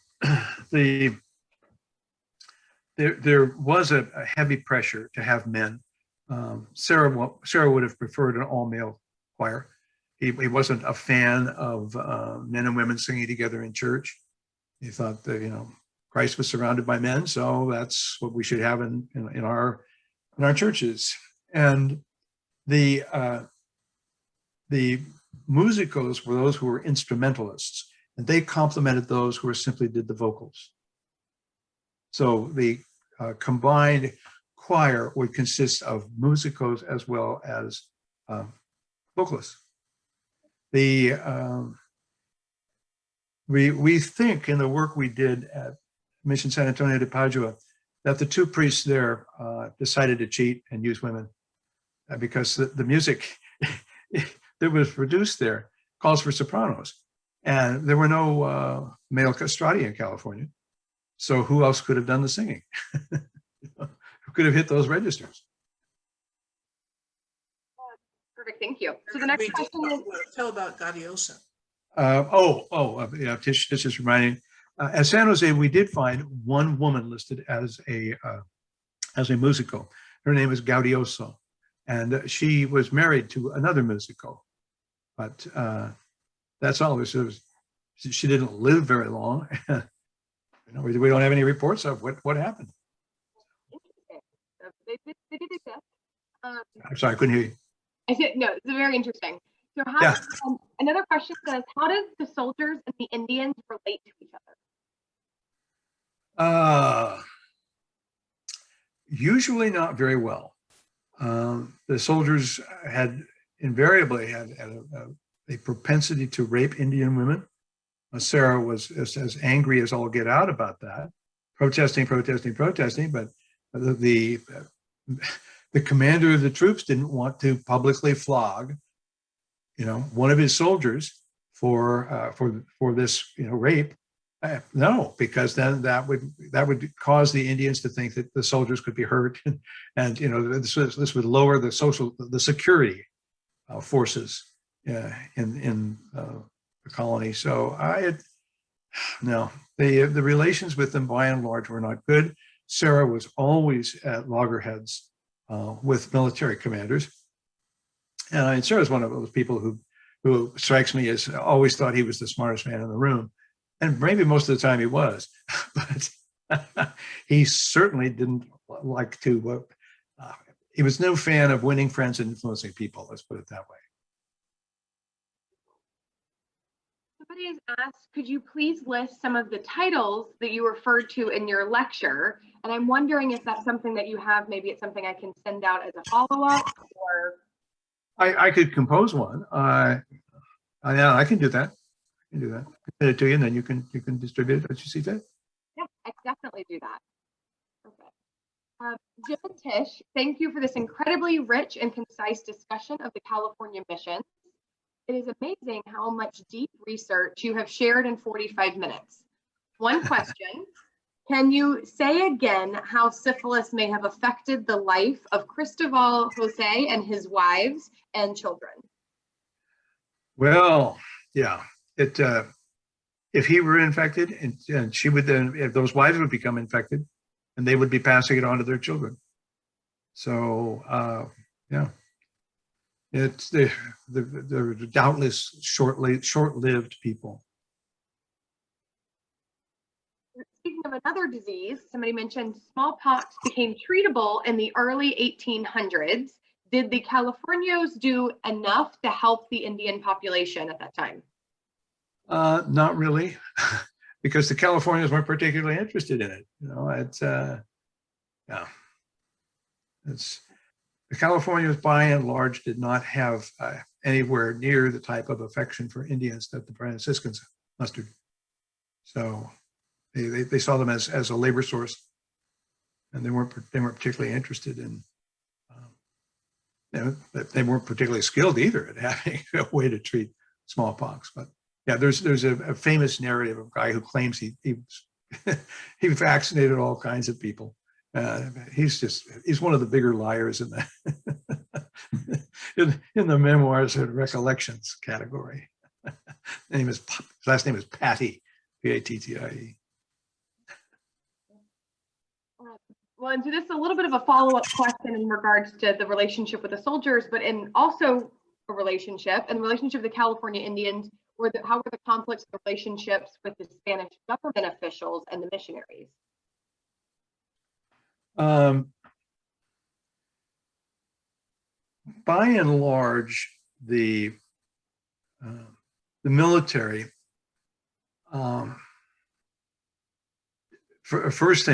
was a heavy pressure to have men. Sarah would have preferred an all-male choir. He wasn't a fan of men and women singing together in church. He thought that, you know, Christ was surrounded by men, so that's what we should have in our churches. And the musicos were those who were instrumentalists, and they complemented those who were simply did the vocals. So the combined choir would consist of musicos as well as vocalists. We think in the work we did at Mission San Antonio de Padua that the two priests there decided to cheat and use women because the music that was produced there calls for sopranos, and there were no male castrati in California. So who else could have done the singing? Who could have hit those registers? Perfect, thank you. So the next question is, tell about Gaudiosa. Yeah, Tish is reminding. At San Jose, we did find one woman listed as a musico. Her name is Gaudioso, and she was married to another musico. But that's all. She didn't live very long. We don't have any reports of what happened. Interesting. They did exist. I'm sorry, I couldn't hear you. I said, no, it's very interesting. So Yeah. Another question says, how does the soldiers and the Indians relate to each other? Usually not very well. The soldiers had invariably had a propensity to rape Indian women. Sarah was as angry as all get out about that, protesting, but the commander of the troops didn't want to publicly flog, one of his soldiers for this, rape. No, because then that would cause the Indians to think that the soldiers could be hurt, and this would lower the security forces in the colony. So the relations with them by and large were not good. Sarah was always at loggerheads with military commanders, and Sarah's one of those people who strikes me as always thought he was the smartest man in the room. And maybe most of the time he was, but he certainly didn't like to, he was no fan of winning friends and influencing people, let's put it that way. Somebody has asked, could you please list some of the titles that you referred to in your lecture? And I'm wondering if that's something that you have, maybe it's something I can send out as a follow-up, or. I could compose one. Yeah, I can do that. Send it to you, and then you can distribute it as you see fit. Yeah, I can definitely do that. Perfect. Jim and Tish, thank you for this incredibly rich and concise discussion of the California mission. It is amazing how much deep research you have shared in 45 minutes. One question, can you say again how syphilis may have affected the life of Cristobal Jose and his wives and children? Well, yeah. If he were infected, and she would then, if those wives would become infected, and they would be passing it on to their children. So yeah, they're doubtless short-lived people. Speaking of another disease, somebody mentioned smallpox became treatable in the early 1800s. Did the Californios do enough to help the Indian population at that time? Not really, because the Californians weren't particularly interested in it. The Californians by and large did not have anywhere near the type of affection for Indians that the Franciscans mustered. So they saw them as a labor source, and they weren't particularly interested in. They weren't particularly skilled either at having a way to treat smallpox, but. Yeah, there's a famous narrative of a guy who claims he he vaccinated all kinds of people. He's one of the bigger liars in the in the memoirs and recollections category. His last name is Pattie, P-A-T-T-I-E. Well, and so this is a little bit of a follow-up question in regards to the relationship with the soldiers, but in also a relationship and the relationship of the California Indians. How were the conflicts and relationships with the Spanish government officials and the missionaries? By and large, the military, first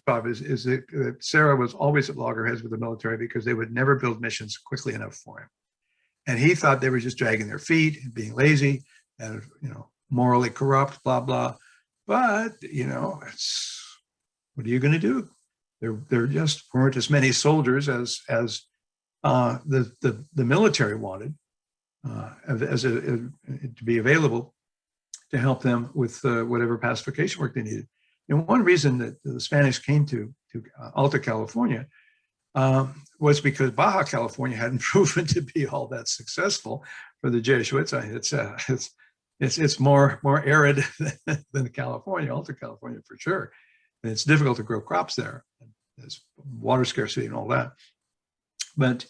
off is that Sarah was always at loggerheads with the military because they would never build missions quickly enough for him. And he thought they were just dragging their feet and being lazy and, morally corrupt, blah, blah. But, what are you going to do? There just weren't as many soldiers as the military wanted to be available to help them with whatever pacification work they needed. And one reason that the Spanish came to Alta California was because Baja California hadn't proven to be all that successful for the Jesuits. it's more arid than California, Alta California for sure. And it's difficult to grow crops there. There's water scarcity and all that. But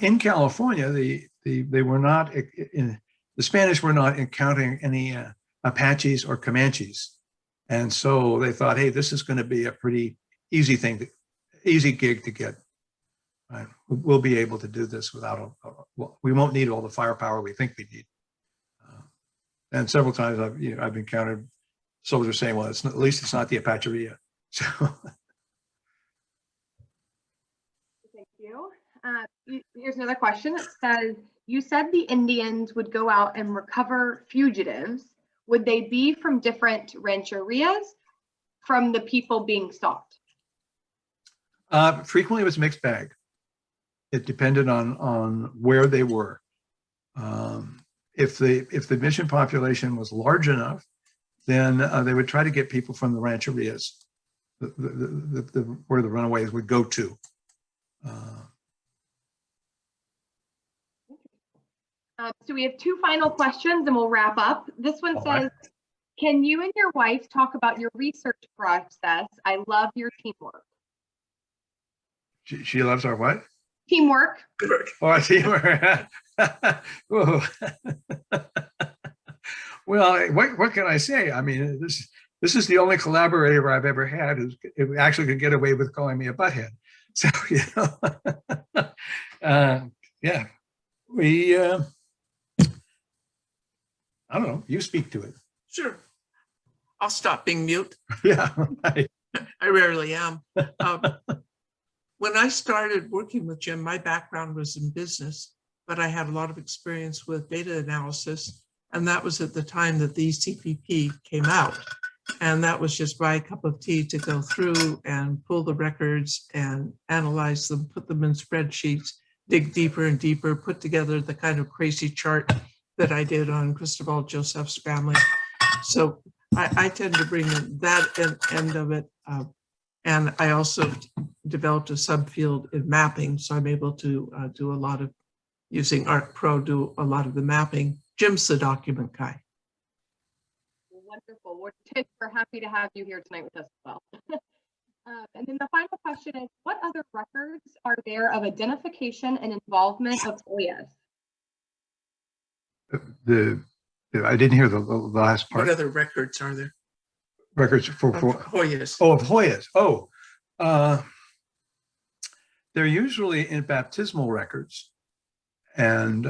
in California, they were not the Spanish were not encountering any Apaches or Comanches, and so they thought, hey, this is going to be a pretty easy gig to get. Right? We'll be able to do this without we won't need all the firepower we think we need. And several times I've encountered soldiers saying, well, at least it's not the Apacheria. So. Thank you. Here's another question. It says, you said the Indians would go out and recover fugitives. Would they be from different rancherias from the people being stalked? Frequently it was a mixed bag. It depended on where they were. If the mission population was large enough, then they would try to get people from the rancherias, where the runaways would go to. So we have two final questions and we'll wrap up. This one says, right. Can you and your wife talk about your research process? I love your teamwork. She loves our what? Teamwork. Oh, teamwork. Well, what can I say? I mean, this is the only collaborator I've ever had who actually could get away with calling me a butthead. So, yeah, we, I don't know, you speak to it. Sure. I'll stop being mute. Yeah, right. I rarely am. When I started working with Jim, my background was in business, but I had a lot of experience with data analysis. And that was at the time that the CPP came out. And that was just my cup of tea to go through and pull the records and analyze them, put them in spreadsheets, dig deeper and deeper, put together the kind of crazy chart that I did on Cristobal Joseph's family. So I tend to bring in that end of it. And I also developed a subfield in mapping. So I'm able to do a lot of, using ArcPro, do a lot of the mapping. Jim's the document guy. Wonderful. We're happy to have you here tonight with us as well. And then the final question is, what other records are there of identification and involvement of Hoyas? I didn't hear the last part. What other records are there? Records for Hoyas. Oh, of Hoyas. Oh, they're usually in baptismal records, and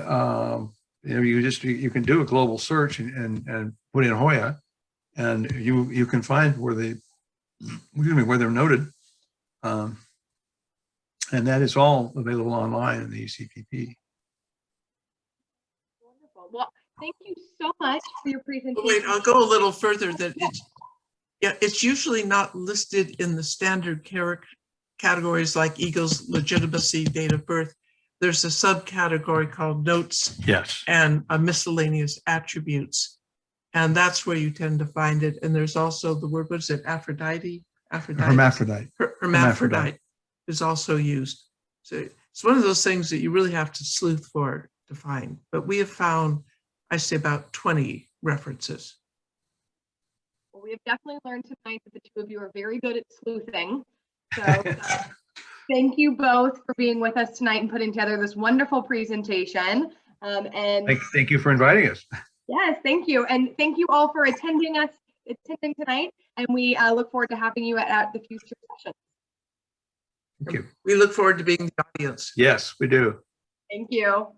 you can do a global search and put in Hoya, and you can find where they're noted, and that is all available online in the ECPP. Wonderful. Well, thank you so much for your presentation. Wait, I'll go a little further. That it's usually not listed in the standard categories like Eagle's legitimacy, date of birth. There's a subcategory called notes. Yes. And miscellaneous attributes. And that's where you tend to find it. And there's also the word, what is it, Aphrodite? Hermaphrodite. Hermaphrodite is also used. So it's one of those things that you really have to sleuth for to find. But we have found, I say, about 20 references. Well, we have definitely learned tonight that the two of you are very good at sleuthing. So thank you both for being with us tonight and putting together this wonderful presentation. And thank you for inviting us. Yes, thank you. And thank you all for attending tonight. And we look forward to having you at the future sessions. Thank you. We look forward to being the audience. Yes, we do. Thank you.